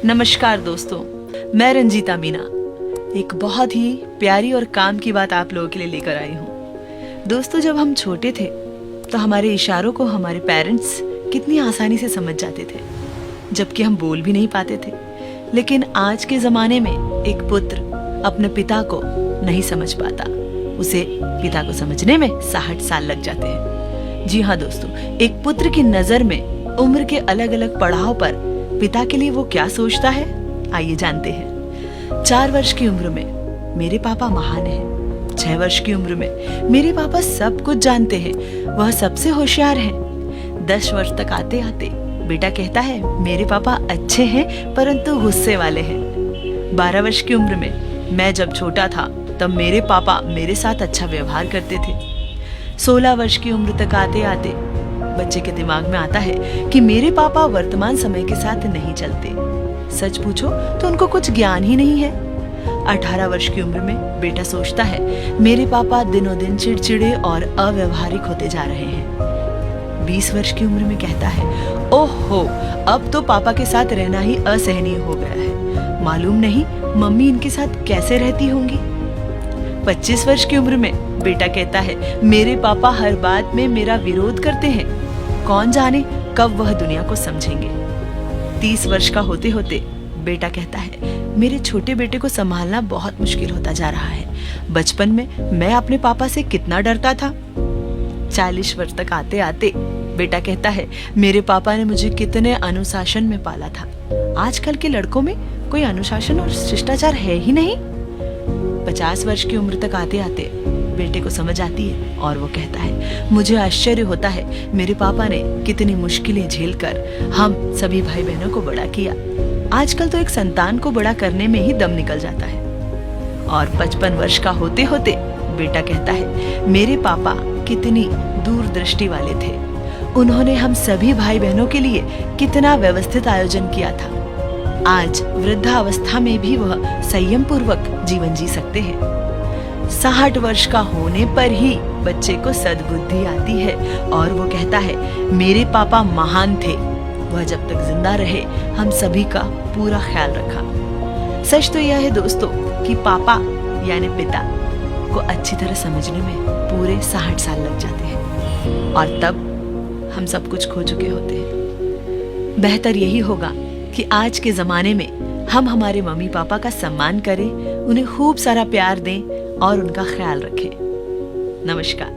नमस्कार दोस्तों, मैं रंजीता मीना एक बहुत ही प्यारी और काम की बात आप लोगों के लिए लेकर आई हूँ। दोस्तों, जब हम छोटे थे तो हमारे इशारों को हमारे पेरेंट्स कितनी आसानी से समझ जाते थे, जबकि हम बोल भी नहीं पाते थे। लेकिन आज के ज़माने में एक पुत्र अपने पिता को नहीं समझ पाता, उसे पिता को समझने में 60 साल लग जाते हैं। जी हाँ दोस्तों, एक पुत्र की नज़र में उम्र के अलग अलग पड़ाव पर पिता के लिए वो क्या सोचता है, आइए जानते हैं। 4 वर्ष की उम्र में मेरे पापा महान हैं। 6 वर्ष की उम्र में मेरे पापा सब कुछ जानते हैं, वह सबसे होशियार हैं। 10 वर्ष तक आते आते बेटा कहता है मेरे पापा अच्छे हैं परंतु गुस्से वाले हैं। 12 वर्ष की उम्र में मैं जब छोटा था तब मेरे पापा मेरे साथ अच्छा व्यवहार करते थे। 16 वर्ष की उम्र तक आते आते बच्चे के दिमाग में आता है कि मेरे पापा वर्तमान समय के साथ नहीं चलते। सच पूछो तो उनको कुछ ज्ञान ही नहीं है। 18 वर्ष की उम्र में बेटा सोचता है मेरे पापा दिनों दिन चिड़चिड़े और अव्यवहारिक होते जा रहे हैं। 20 वर्ष की उम्र में कहता है ओहो, अब तो पापा के साथ रहना ही असहनीय हो गया है, मालूम नहीं मम्मी इनके साथ कैसे रहती होंगी। 25 वर्ष की उम्र में बेटा कहता है मेरे पापा हर बात में मेरा विरोध करते हैं, कौन जाने कब वह दुनिया को समझेंगे। 30 वर्ष का होते होते बेटा कहता है मेरे छोटे बेटे को संभालना बहुत मुश्किल होता जा रहा है, बचपन में मैं अपने पापा से कितना डरता था। 40 वर्ष तक आते आते बेटा कहता है मेरे पापा ने मुझे कितने अनुशासन में पाला था, आजकल के लड़कों में कोई अनुशासन और शिष्टाचार है ही नहीं। 50 वर्ष की उम्र तक आते आते बेटे को समझ आती है और वो कहता है मुझे आश्चर्य होता है मेरे पापा ने कितनी मुश्किलें झेलकर हम सभी भाई बहनों को बड़ा किया, आजकल तो एक संतान को बड़ा करने में ही दम निकल जाता है। और 55 वर्ष का होते होते बेटा कहता है मेरे पापा कितनी दूरदृष्टि वाले थे, उन्होंने हम सभी भाई बहनों के लिए कितना व्यवस्थित आयोजन किया था, आज वृद्धावस्था में भी वह संयम पूर्वक जीवन जी सकते हैं। 60 वर्ष का होने पर ही बच्चे को सद्बुद्धि आती है और वो कहता है मेरे पापा महान थे, वह जब तक जिंदा रहे हम सभी का पूरा ख्याल रखा। सच तो यह है दोस्तों कि पापा यानी पिता को अच्छी तरह समझने में पूरे 60 साल लग जाते हैं और तब हम सब कुछ खो चुके होते हैं। बेहतर यही होगा कि आज के जमाने में हम हमारे मम्मी पापा का सम्मान करें, उन्हें खूब सारा प्यार दें और उनका ख्याल रखें। नमस्कार।